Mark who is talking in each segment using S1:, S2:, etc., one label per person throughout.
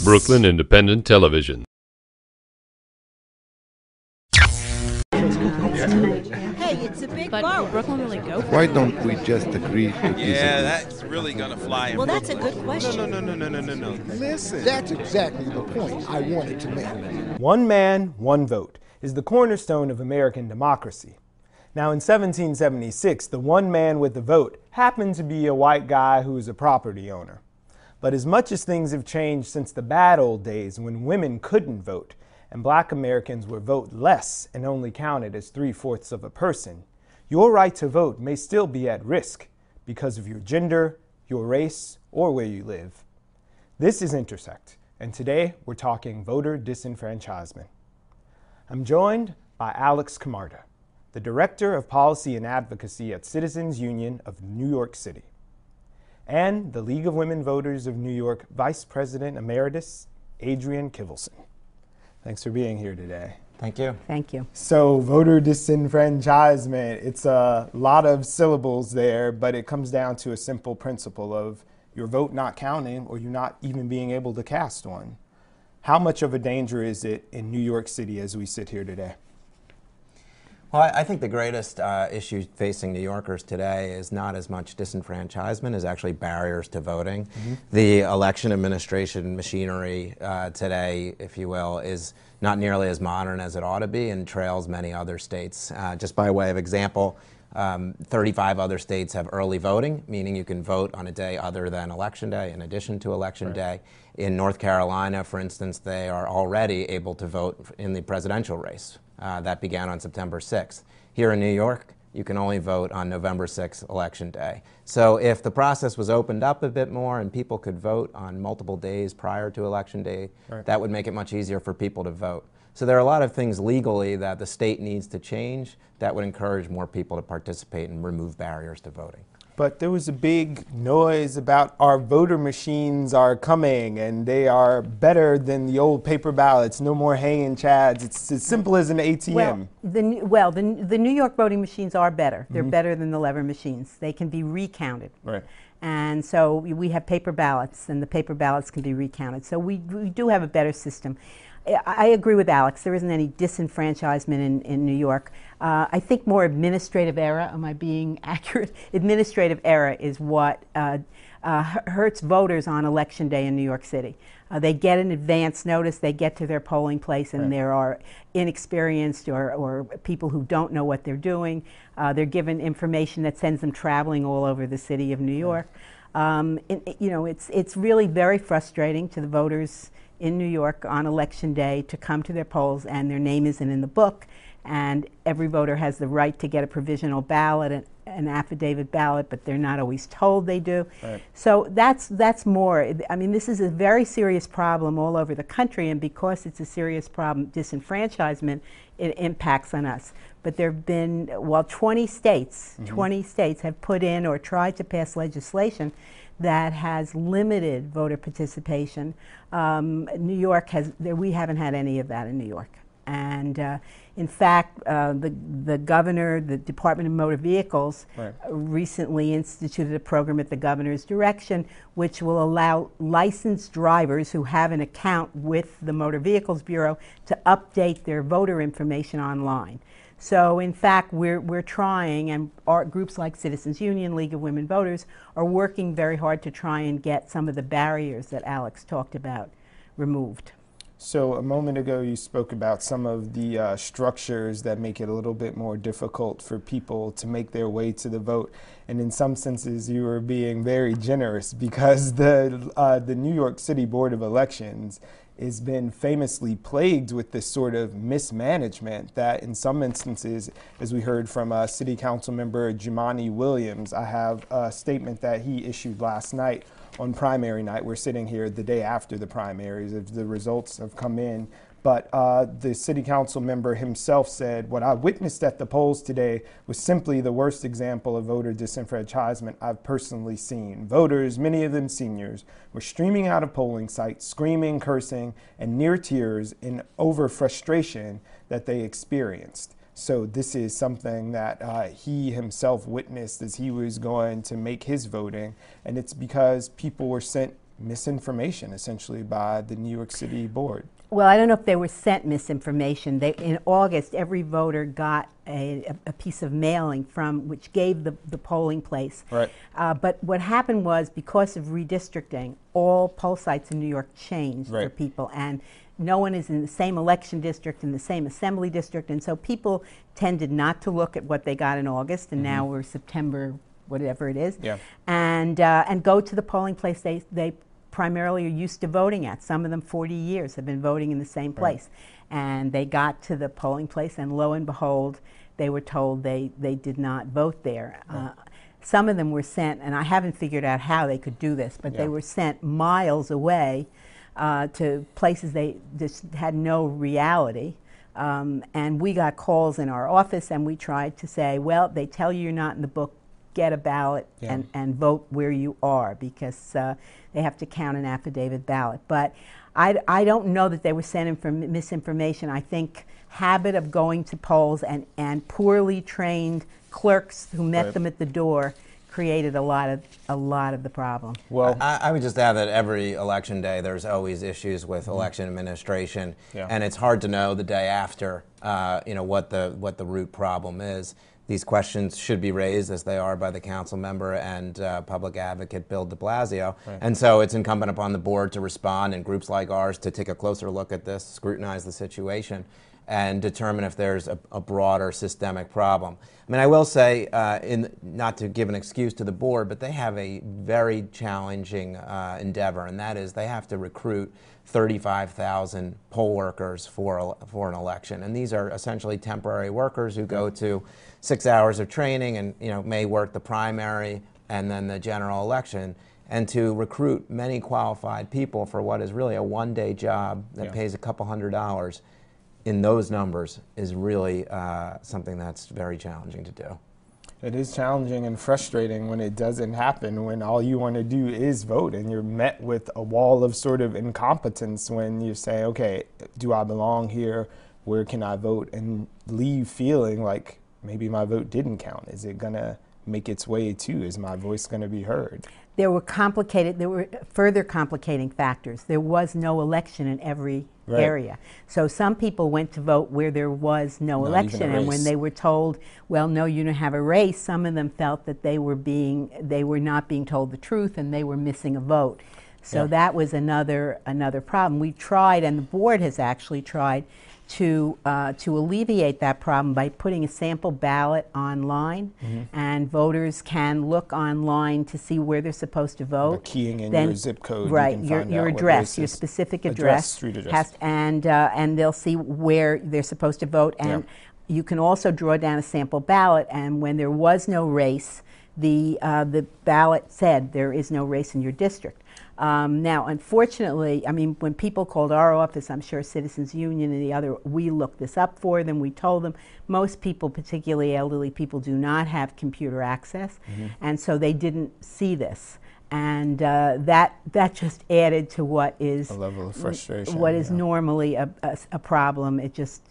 S1: Brooklyn Independent Television.
S2: Hey, it's a big
S3: But
S2: vote.
S3: will Brooklyn really go for
S4: Why
S3: it?
S4: don't we just agree to disagree?
S5: Yeah, that's really gonna fly in
S2: Well, that's a
S5: Brooklyn.
S2: good question.
S5: No. Listen.
S6: That's exactly the point I wanted to make.
S7: One man, one vote is the cornerstone of American democracy. Now, in 1776, the one man with the vote happened to be a white guy who was a property owner. But as much as things have changed since the bad old days when women couldn't vote and black Americans were vote less and only counted as 3/4 of a person, your right to vote may still be at risk because of your gender, your race, or where you live. This is Intersect, and today we're talking voter disenfranchisement. I'm joined by Alex Camarda, the Director of Policy and Advocacy at Citizens Union of New York City, and the League of Women Voters of New York Vice President Emeritus, Adrienne Kivelson. Thanks for being here today.
S8: Thank you.
S3: Thank you.
S7: So voter disenfranchisement, it's a lot of syllables there, but it comes down to a simple principle of your vote not counting or you not even being able to cast one. How much of a danger is it in New York City as we sit here today?
S8: Well, I think the greatest issue facing New Yorkers today is not as much disenfranchisement as actually barriers to voting. Mm-hmm. The election administration machinery today, if you will, is not nearly as modern as it ought to be and trails many other states. Just by way of example, 35 other states have early voting, meaning you can vote on a day other than Election Day in addition to Election Day. In North Carolina, for instance, they are already able to vote in the presidential race. That began on September 6th. Here in New York, you can only vote on November 6th, Election Day. So if the process was opened up a bit more and people could vote on multiple days prior to Election Day, that would make it much easier for people to vote. So there are a lot of things legally that the state needs to change that would encourage more people to participate and remove barriers to voting.
S7: But there was a big noise about our voter machines are coming and they are better than the old paper ballots, no more hanging chads. It's as simple as an ATM.
S3: The New York voting machines are better. They're better than the lever machines. They can be recounted.
S7: Right.
S3: And so we have paper ballots, and the paper ballots can be recounted. So we do have a better system. I agree with Alex. There isn't any disenfranchisement in New York. I think more administrative error, am I being accurate? Administrative error is what hurts voters on Election Day in New York City. They get an advance notice, they get to their polling place, and there are inexperienced or people who don't know what they're doing. They're given information that sends them traveling all over the city of New York. It's really very frustrating to the voters in New York on Election Day to come to their polls and their name isn't in the book, and every voter has the right to get a provisional ballot, an affidavit ballot, but they're not always told they do. Right. So that's more. I mean, this is a very serious problem all over the country, and because it's a serious problem, disenfranchisement, it impacts on us. But there have been, 20 states, 20 states have put in or tried to pass legislation that has limited voter participation. New York we haven't had any of that in New York. And in fact, the governor, the Department of Motor Vehicles, recently instituted a program at the governor's direction which will allow licensed drivers who have an account with the Motor Vehicles Bureau to update their voter information online. So in fact, we're trying, and our groups like Citizens Union, League of Women Voters, are working very hard to try and get some of the barriers that Alex talked about removed.
S7: So a moment ago you spoke about some of the structures that make it a little bit more difficult for people to make their way to the vote. And in some senses you were being very generous because the New York City Board of Elections has been famously plagued with this sort of mismanagement that in some instances, as we heard from City Council member Jumaane Williams, I have a statement that he issued last night on primary night. We're sitting here the day after the primaries, if the results have come in. But the city council member himself said, what I witnessed at the polls today was simply the worst example of voter disenfranchisement I've personally seen. Voters, many of them seniors, were streaming out of polling sites, screaming, cursing, and near tears in over frustration that they experienced. So this is something that he himself witnessed as he was going to make his voting, and it's because people were sent misinformation essentially by the New York City board.
S3: Well, I don't know if they were sent misinformation. In August, every voter got a piece of mailing from which gave the polling place.
S7: Right.
S3: But what happened was, because of redistricting, all poll sites in New York changed for people, and no one is in the same election district, in the same assembly district, and so people tended not to look at what they got in August, and now we're September, whatever it is, and go to the polling place they primarily are used to voting at. Some of them 40 years have been voting in the same place. And they got to the polling place, and lo and behold, they were told they did not vote there. Some of them were sent, and I haven't figured out how they could do this, but they were sent miles away to places they just had no reality. And we got calls in our office, and we tried to say, well, they tell you you're not in the book, get a ballot and vote where you are, because they have to count an affidavit ballot. But I don't know that they were sent misinformation. I think habit of going to polls and poorly trained clerks who met them at the door created a lot of the problem.
S8: Well, I would just add that every election day there's always issues with election administration, and it's hard to know the day after what the root problem is. These questions should be raised, as they are, by the council member and public advocate Bill de Blasio. And so it's incumbent upon the board to respond, and groups like ours to take a closer look at this, scrutinize the situation, and determine if there's a broader systemic problem. I mean, I will say, not to give an excuse to the board, but they have a very challenging endeavor, and that is they have to recruit 35,000 poll workers for an election. And these are essentially temporary workers who go to 6 hours of training and may work the primary and then the general election. And to recruit many qualified people for what is really a one-day job that pays a couple $100 in those numbers is really something that's very challenging to do.
S7: It is challenging and frustrating when it doesn't happen, when all you want to do is vote, and you're met with a wall of sort of incompetence when you say, okay, do I belong here? Where can I vote? And leave feeling like maybe my vote didn't count. Is it going to make its way too? Is my voice going to be heard? There were
S3: further complicating factors. There was no election in every area. So some people went to vote where there was no election, and when they were told, well, no, you don't have a race, some of them felt that they were not being told the truth, and they were missing a vote. So that was another problem. We tried, and the board has actually tried to alleviate that problem by putting a sample ballot online, and voters can look online to see where they're supposed to vote.
S7: Keying in your zip code,
S3: your address, your specific address, street address, and they'll see where they're supposed to vote. And you can also draw down a sample ballot, and when there was no race, the ballot said there is no race in your district. Now, unfortunately, I mean, when people called our office, I'm sure Citizens Union and the other, we looked this up for them. We told them most people, particularly elderly people, do not have computer access, and so they didn't see this. And that just added to what is
S7: a level of frustration.
S3: What is normally a problem. It just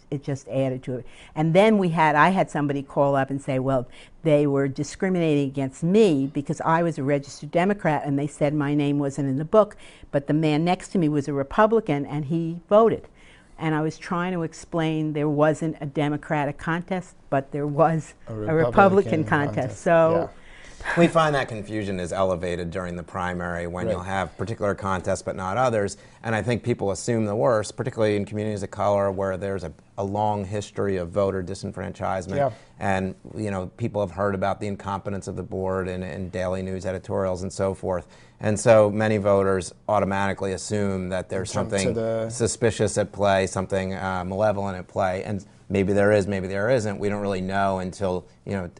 S3: added to it. And then I had somebody call up and say, well, they were discriminating against me because I was a registered Democrat, and they said my name wasn't in the book, but the man next to me was a Republican and he voted. And I was trying to explain there wasn't a Democratic contest, but there was a Republican contest. So.
S8: We find that confusion is elevated during the primary when you'll have particular contests but not others, and I think people assume the worst, particularly in communities of color where there's a long history of voter disenfranchisement, and people have heard about the incompetence of the board in daily news editorials and so forth, and so many voters automatically assume that there's something suspicious at play, something malevolent at play, and maybe there is, maybe there isn't. We don't really know until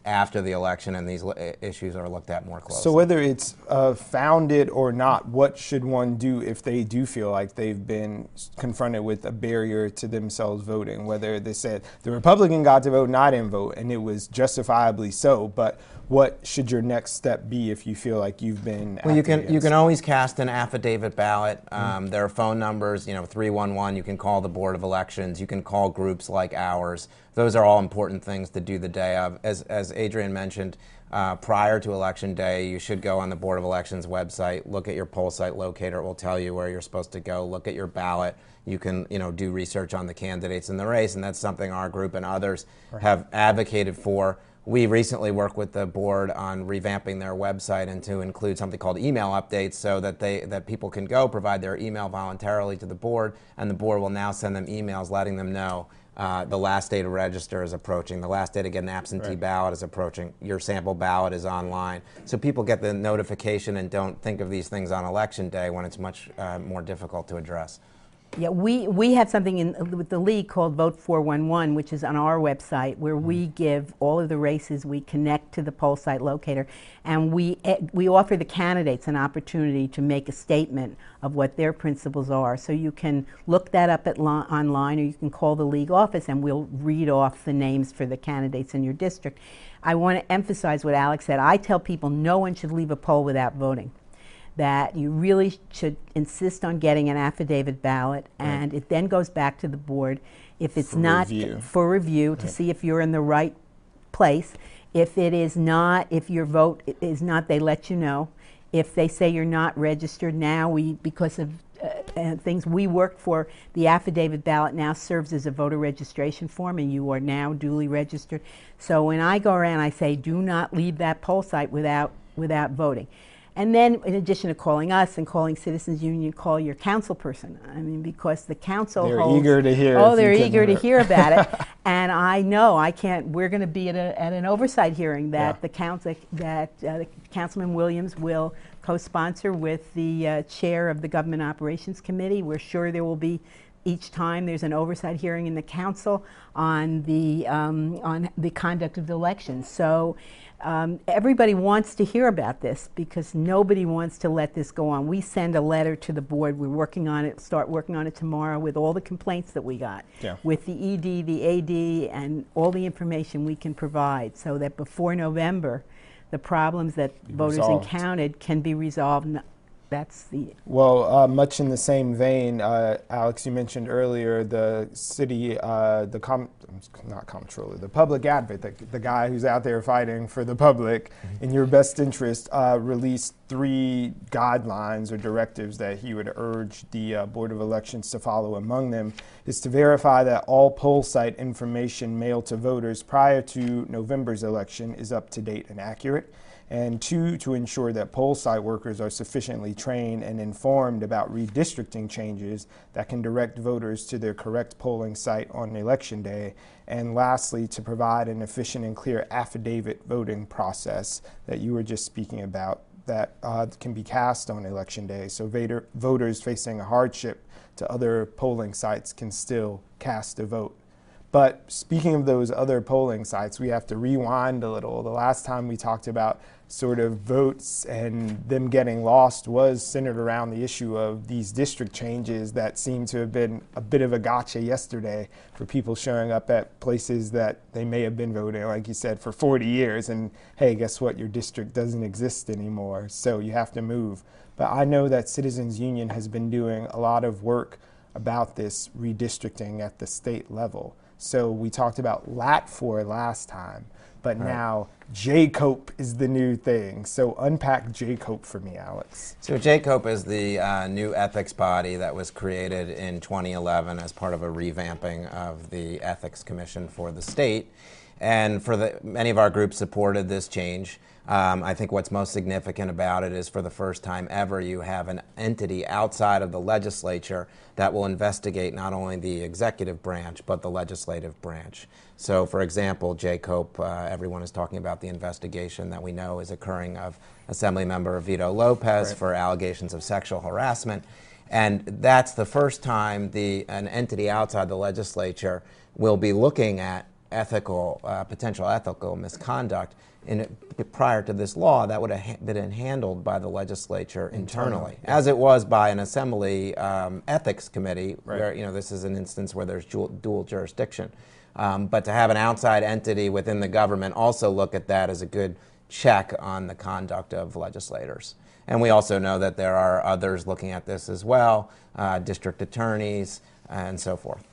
S8: after the election and these issues are looked at more closely.
S7: So whether it's founded or not, what should one do if they do feel like they've been confronted with a barrier to themselves voting? Whether they said the Republican got to vote, not in vote, and it was justifiably so, but what should your next step be if you feel like you've been?
S8: Well, you can always cast an affidavit ballot. There are phone numbers, 311. You can call the Board of Elections. You can call groups like ours. those are all important things to do the day of. As Adrienne mentioned, prior to Election Day, you should go on the Board of Elections website, look at your poll site locator. It will tell you where you're supposed to go. Look at your ballot. You can, do research on the candidates in the race, and that's something our group and others have advocated for. We recently worked with the board on revamping their website and to include something called email updates so that people can go provide their email voluntarily to the board, and the board will now send them emails letting them know the last day to register is approaching, the last day to get an absentee ballot is approaching, your sample ballot is online. So people get the notification and don't think of these things on Election Day when it's much more difficult to address.
S3: Yeah, we have something with the League called Vote 411, which is on our website, where we give all of the races, we connect to the poll site locator, and we offer the candidates an opportunity to make a statement of what their principles are. So you can look that up online, or you can call the League office and we'll read off the names for the candidates in your district. I want to emphasize what Alex said. I tell people no one should leave a poll without voting. That you really should insist on getting an affidavit ballot, and it then goes back to the board if it's not for review to see if you're in the right place. If it is not, if your vote is not, they let you know. If they say you're not registered now, because of things we worked for, the affidavit ballot now serves as a voter registration form, and you are now duly registered. So when I go around, I say, do not leave that poll site without voting. And then, in addition to calling us and calling Citizens Union, call your council person. I mean, because the council
S7: they're eager to hear.
S3: Oh, they're eager to hear about it. And I know I can't. We're going to be at an oversight hearing that the Councilman Williams will co-sponsor with the chair of the Government Operations Committee. We're sure there will be. Each time there's an oversight hearing in the council on the conduct of the elections. So everybody wants to hear about this because nobody wants to let this go on. We send a letter to the board. We're working on it, start working on it tomorrow with all the complaints that we got, with the ED, the AD, and all the information we can provide so that before November, the problems that voters encountered can be resolved. That's the... Well,
S7: much in the same vein, Alex, you mentioned earlier the city, not comptroller, the public advocate, the guy who's out there fighting for the public in your best interest, released 3 guidelines or directives that he would urge the Board of Elections to follow. Among them is to verify that all poll site information mailed to voters prior to November's election is up to date and accurate. And 2, to ensure that poll site workers are sufficiently trained and informed about redistricting changes that can direct voters to their correct polling site on Election Day. And lastly, to provide an efficient and clear affidavit voting process that you were just speaking about that can be cast on Election Day. So voters facing a hardship to other polling sites can still cast a vote. But speaking of those other polling sites, we have to rewind a little. The last time we talked about sort of votes and them getting lost was centered around the issue of these district changes that seem to have been a bit of a gotcha yesterday for people showing up at places that they may have been voting, like you said, for 40 years. And hey, guess what? Your district doesn't exist anymore, so you have to move. But I know that Citizens Union has been doing a lot of work about this redistricting at the state level. So we talked about LAT4 last time, but now JCOPE is the new thing. So unpack JCOPE for me, Alex.
S8: So JCOPE is the new ethics body that was created in 2011 as part of a revamping of the Ethics Commission for the state. And many of our groups supported this change. I think what's most significant about it is for the first time ever you have an entity outside of the legislature that will investigate not only the executive branch but the legislative branch. So for example, JCOPE, everyone is talking about the investigation that we know is occurring of Assemblymember Vito Lopez for allegations of sexual harassment. And that's the first time an entity outside the legislature will be looking at potential ethical misconduct. Prior to this law, that would have been handled by the legislature internally, as it was by an assembly ethics committee, where this is an instance where there's dual jurisdiction. But to have an outside entity within the government also look at that as a good check on the conduct of legislators. And we also know that there are others looking at this as well, district attorneys and so forth.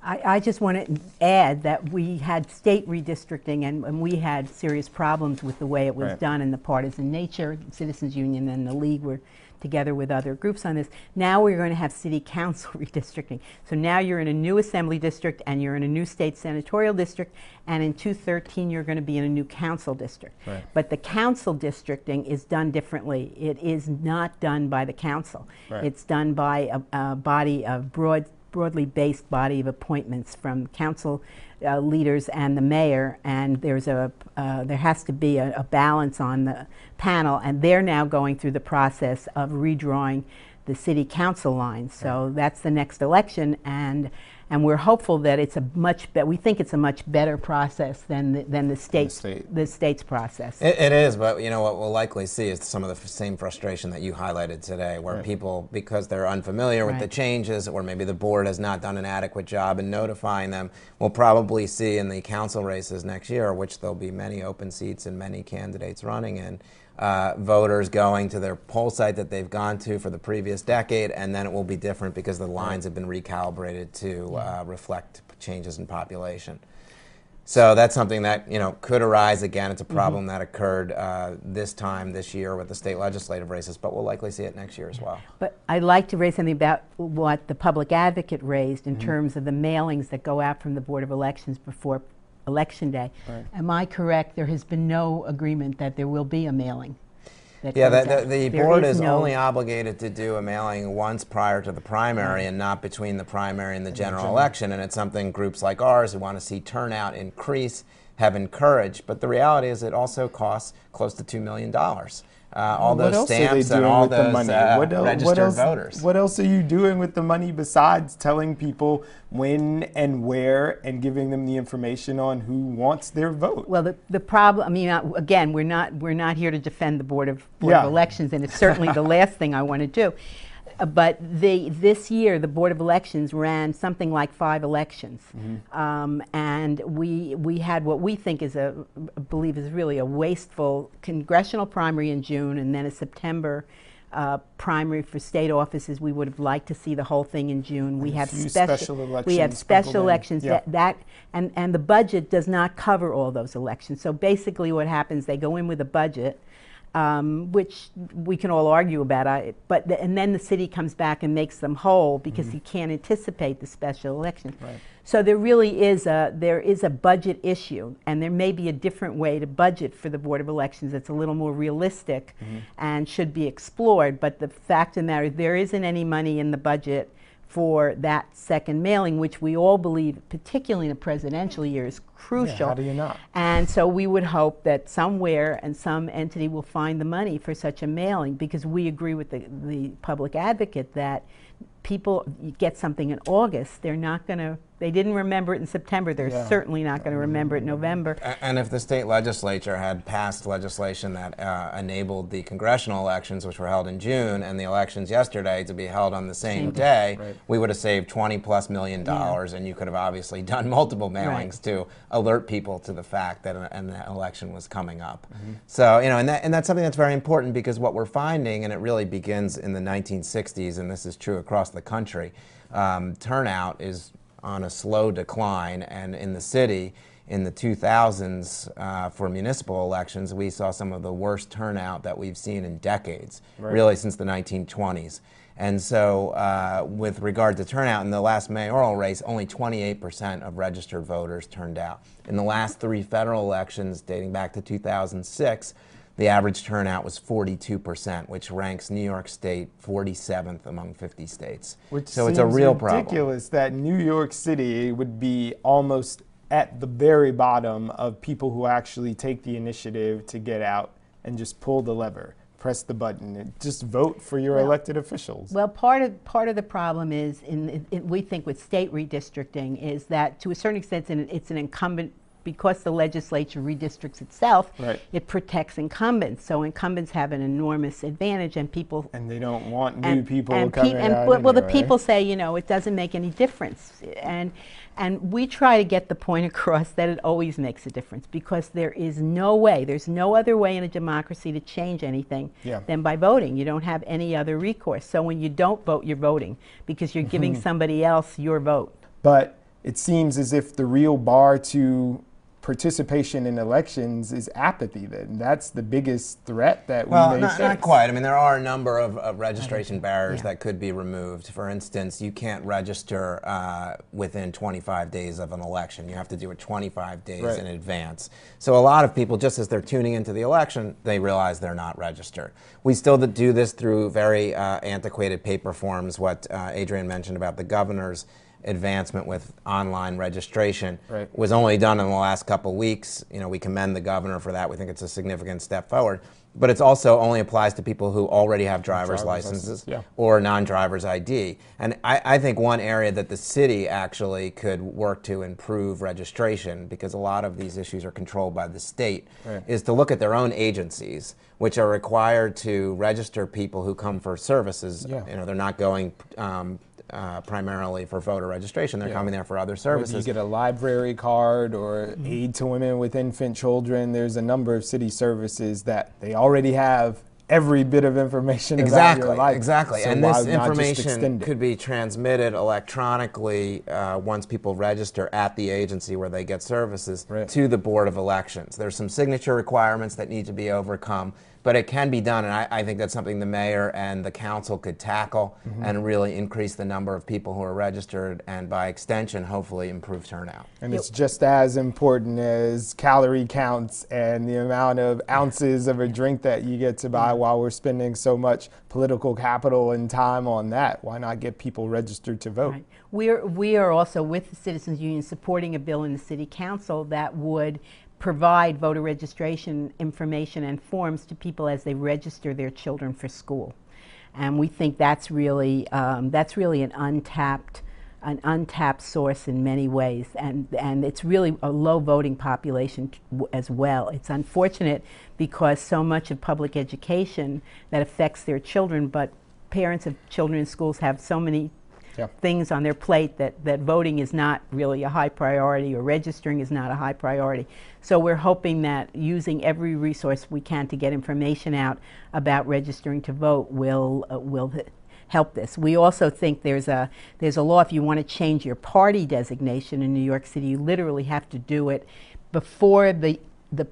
S3: I just want to add that we had state redistricting, and we had serious problems with the way it was done and the partisan nature. Citizens Union and the League were together with other groups on this. Now we're going to have city council redistricting. So now you're in a new assembly district and you're in a new state senatorial district, and in 2013 you're going to be in a new council district.
S7: Right.
S3: But the council districting is done differently. It is not done by the council.
S7: Right.
S3: It's done by a body of broadly based body of appointments from council leaders and the mayor, and there has to be a balance on the panel, and they're now going through the process of redrawing the city council lines. So that's the next election, and we're hopeful that it's we think it's a much better process than the state's process.
S8: It is, but you know what we'll likely see is some of the same frustration that you highlighted today, where people, because they're unfamiliar with the changes, or maybe the board has not done an adequate job in notifying them, we'll probably see in the council races next year, which there'll be many open seats and many candidates running in, voters going to their poll site that they've gone to for the previous decade, and then it will be different because the lines have been recalibrated to reflect changes in population. So that's something that could arise again. It's a problem that occurred this year with the state legislative races, but we'll likely see it next year as well.
S3: But I'd like to raise something about what the public advocate raised in terms of the mailings that go out from the Board of Elections before Election Day.
S7: Right.
S3: Am I correct? There has been no agreement that there will be a mailing.
S8: The board is only obligated to do a mailing once prior to the primary and not between the primary and the general election, and it's something groups like ours who want to see turnout increase have encouraged, but the reality is it also costs close to $2 million. All those stamps and all those registered voters.
S7: What else are you doing with the money besides telling people when and where and giving them the information on who wants their vote?
S3: Well, the problem, I mean, again, we're not here to defend the Board of Elections, and it's certainly the last thing I want to do. But this year, the Board of Elections ran something like 5 elections, and we had what we think is believe is really a wasteful congressional primary in June, and then a September primary for state offices. We would have liked to see the whole thing in June. We have special elections. And the budget does not cover all those elections. So basically, what happens? They go in with a budget. Which we can all argue about, and then the city comes back and makes them whole because you can't anticipate the special election.
S7: Right.
S3: So there really is a budget issue, and there may be a different way to budget for the Board of Elections that's a little more realistic and should be explored. But the fact of the matter is there isn't any money in the budget for that second mailing, which we all believe, particularly in a presidential year, is crucial.
S7: Yeah, how do you not?
S3: And so we would hope that somewhere and some entity will find the money for such a mailing, because we agree with the public advocate that people get something in August, they didn't remember it in September, they're certainly not going to remember it in November.
S8: And if the state legislature had passed legislation that enabled the congressional elections, which were held in June, and the elections yesterday to be held on the same day, we would have saved $20+ million, and you could have obviously done multiple mailings to alert people to the fact that an election was coming up. So, and that's something that's very important, because what we're finding, and it really begins in the 1960s, and this is true across the country, turnout is on a slow decline, and in the city in the 2000s for municipal elections we saw some of the worst turnout that we've seen in decades, really since the 1920s. And so with regard to turnout, in the last mayoral race only 28% of registered voters turned out. In the last 3 federal elections dating back to 2006, the average turnout was 42%, which ranks New York State 47th among 50 states. So it's a real problem.
S7: It's ridiculous that New York City would be almost at the very bottom of people who actually take the initiative to get out and just pull the lever, press the button, and just vote for your elected officials.
S3: Well, part of the problem is, we think with state redistricting, is that to a certain extent it's an incumbent. Because the legislature redistricts itself, it protects incumbents. So incumbents have an enormous advantage, and people...
S7: And they don't want new people coming out
S3: Well, the people say, it doesn't make any difference. And we try to get the point across that it always makes a difference, because there's no other way in a democracy to change anything than by voting. You don't have any other recourse. So when you don't vote, you're voting, because you're giving somebody else your vote.
S7: But it seems as if the real bar to participation in elections is apathy. Then that's the biggest threat that we may face.
S8: Not quite. I mean, there are a number of registration barriers that could be removed. For instance, you can't register within 25 days of an election. You have to do it 25 days in advance. So a lot of people, just as they're tuning into the election, they realize they're not registered. We still do this through very antiquated paper forms, what Adrienne mentioned about the governor's advancement with online registration was only done in the last couple weeks. You know, we commend the governor for that. We think it's a significant step forward. But it also only applies to people who already have driver's licenses or non-driver's ID. And I think one area that the city actually could work to improve registration, because a lot of these issues are controlled by the state, is to look at their own agencies, which are required to register people who come for services. You know, they're not going primarily for voter registration. They're coming there for other services.
S7: Whether you get a library card or aid to women with infant children, there's a number of city services that they already have every bit of information about your life.
S8: Exactly.
S7: So
S8: and
S7: why
S8: this
S7: not just
S8: information
S7: extend it?
S8: could be transmitted electronically once people register at the agency where they get services to the Board of Elections. There's some signature requirements that need to be overcome, but it can be done, and I think that's something the mayor and the council could tackle and really increase the number of people who are registered, and by extension, hopefully improve turnout.
S7: And it's just as important as calorie counts and the amount of ounces of a drink that you get to buy while we're spending so much political capital and time on that. Why not get people registered to vote?
S3: Right. We are also, with the Citizens Union, supporting a bill in the City Council that would provide voter registration information and forms to people as they register their children for school. And we think that's really an untapped source in many ways, and it's really a low voting population as well. It's unfortunate because so much of public education that affects their children, but parents of children in schools have so many things on their plate that voting is not really a high priority, or registering is not a high priority. So we're hoping that using every resource we can to get information out about registering to vote will help this. We also think there's a law, if you want to change your party designation in New York City, you literally have to do it before the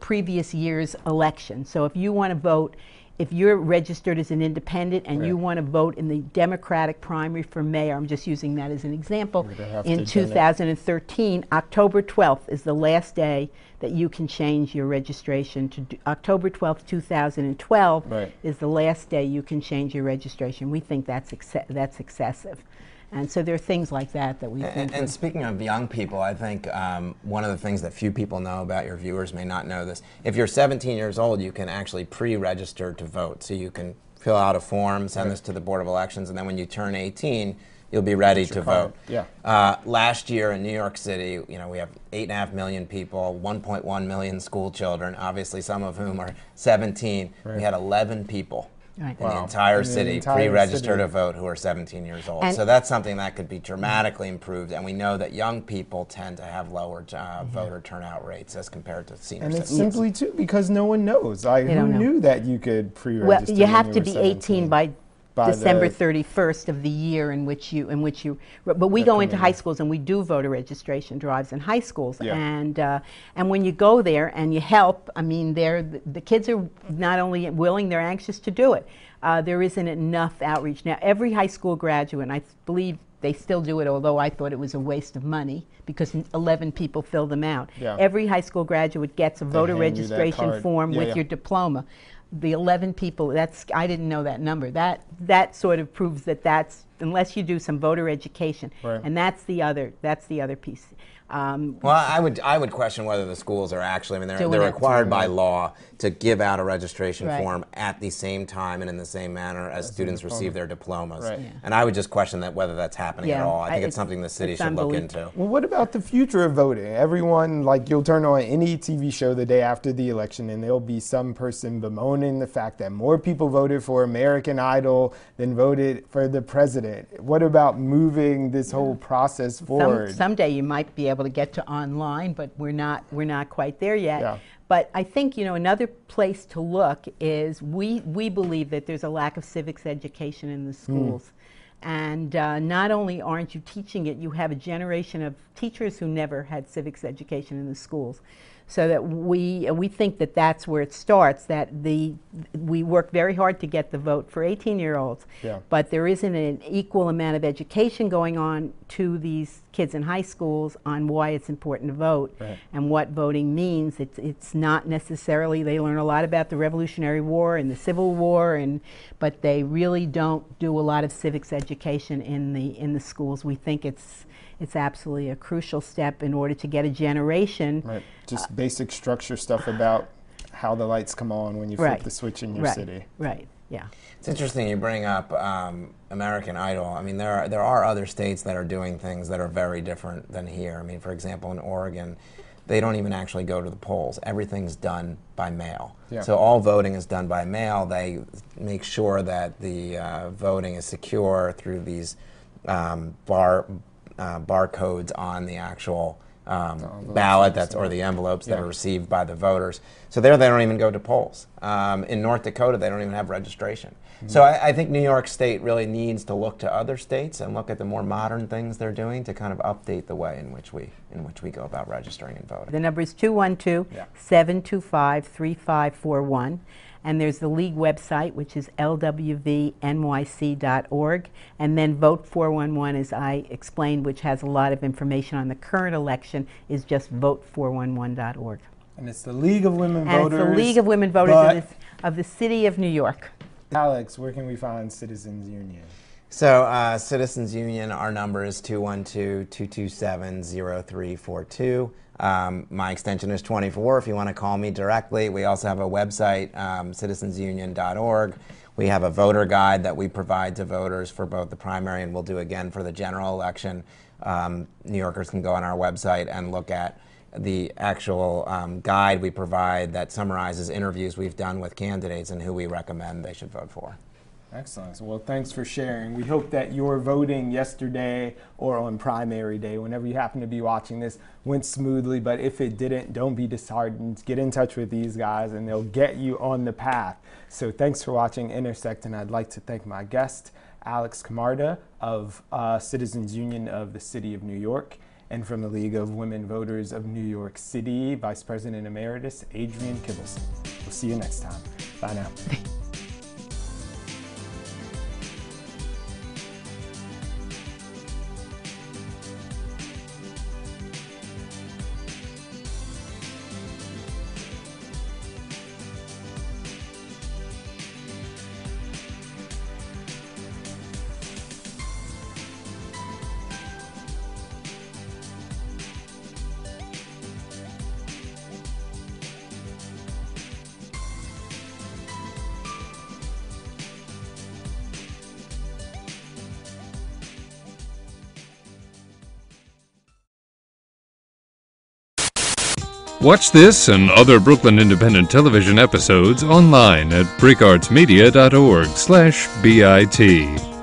S3: previous year's election. So if you want to vote, if you're registered as an independent and you want to vote in the Democratic primary for mayor, I'm just using that as an example, in 2013, October 12th is the last day that you can change your registration to October 12th, 2012 is the last day you can change your registration. We think that's excessive. And so there are things like that that we think.
S8: And speaking of young people, I think one of the things that few people know about, your viewers may not know this, if you're 17 years old, you can actually pre-register to vote. So you can fill out a form, send this to the Board of Elections, and then when you turn 18, you'll be ready to vote. Last year in New York City, you know, we have 8.5 million people, 1.1 million school children, obviously some of whom are 17. We had 11 people in the entire city pre-register to vote who are 17 years old. So that's something that could be dramatically improved, and we know that young people tend to have lower voter turnout rates as compared to senior
S7: and
S8: citizens.
S7: it's simply too because no one knows. Who knew that you could pre-register?
S3: Well, you have to be
S7: 17?
S3: 18 by December 31st of the year in which you but we go into high schools and we do voter registration drives in high schools, and when you go there and you help, I mean, the kids are not only willing, they're anxious to do it. There isn't enough outreach. Now, every high school graduate, and I believe they still do it, although I thought it was a waste of money because 11 people fill them out. Every high school graduate gets a voter registration form with your diploma. The 11 people, I didn't know that number. That sort of proves that's, unless you do some voter education, and that's the other piece.
S8: Well, I would question whether the schools are actually, I mean, they're required by law to give out a registration form at the same time and in the same manner as students receive their diplomas. And I would just question whether that's happening at all. I think it's something the city should look into.
S7: Well, what about the future of voting? Everyone, like, you'll turn on any TV show the day after the election and there'll be some person bemoaning the fact that more people voted for American Idol than voted for the president. What about moving this whole process forward?
S3: Someday you might be able to get to online, but we're not quite there yet. But I think, you know, another place to look is we believe that there's a lack of civics education in the schools. And not only aren't you teaching it, you have a generation of teachers who never had civics education in the schools. So that we think that that's where it starts, that we work very hard to get the vote for 18-year-olds,
S7: Yeah.
S3: but there isn't an equal amount of education going on to these kids in high schools on why it's important to vote.
S7: Right.
S3: And what voting means. It's not necessarily, they learn a lot about the Revolutionary War and the Civil War, but they really don't do a lot of civics education in the schools. We think it's absolutely a crucial step in order to get a generation.
S7: Right. Just basic structure stuff about how the lights come on when you flip
S3: Right.
S7: the switch in your
S3: Right.
S7: city.
S3: Right. Yeah.
S8: It's interesting you bring up American Idol. I mean, there are other states that are doing things that are very different than here. I mean, for example, in Oregon, they don't even actually go to the polls. Everything's done by mail.
S7: Yeah.
S8: So all voting is done by mail. They make sure that the voting is secure through these barcodes on the actual ballot or the envelopes that
S7: Yeah.
S8: are received by the voters. So there they don't even go to polls. In North Dakota, they don't even have registration.
S7: Mm-hmm.
S8: So I think New York State really needs to look to other states and look at the more modern things they're doing to kind of update the way in which we go about registering and voting.
S3: The number is 212-725-3541. And there's the League website, which is lwvnyc.org. And then Vote 411, as I explained, which has a lot of information on the current election, is just vote411.org.
S7: And it's the League of Women
S3: And
S7: Voters.
S3: it's the League of Women Voters of the City of New York.
S7: Alex, where can we find Citizens Union?
S8: So Citizens Union, our number is 212-227-0342. My extension is 24 if you want to call me directly. We also have a website, citizensunion.org. We have a voter guide that we provide to voters for both the primary and we'll do again for the general election. New Yorkers can go on our website and look at the actual guide we provide that summarizes interviews we've done with candidates and who we recommend they should vote for.
S7: Excellent. Well, thanks for sharing. We hope that your voting yesterday or on primary day, whenever you happen to be watching this, went smoothly. But if it didn't, don't be disheartened. Get in touch with these guys and they'll get you on the path. So thanks for watching Intersect, and I'd like to thank my guest, Alex Camarda of Citizens Union of the City of New York, and from the League of Women Voters of New York City, Vice President Emeritus Adrienne Kivelson. We'll see you next time. Bye now.
S1: Watch this and other Brooklyn Independent Television episodes online at bricartsmedia.org/BIT.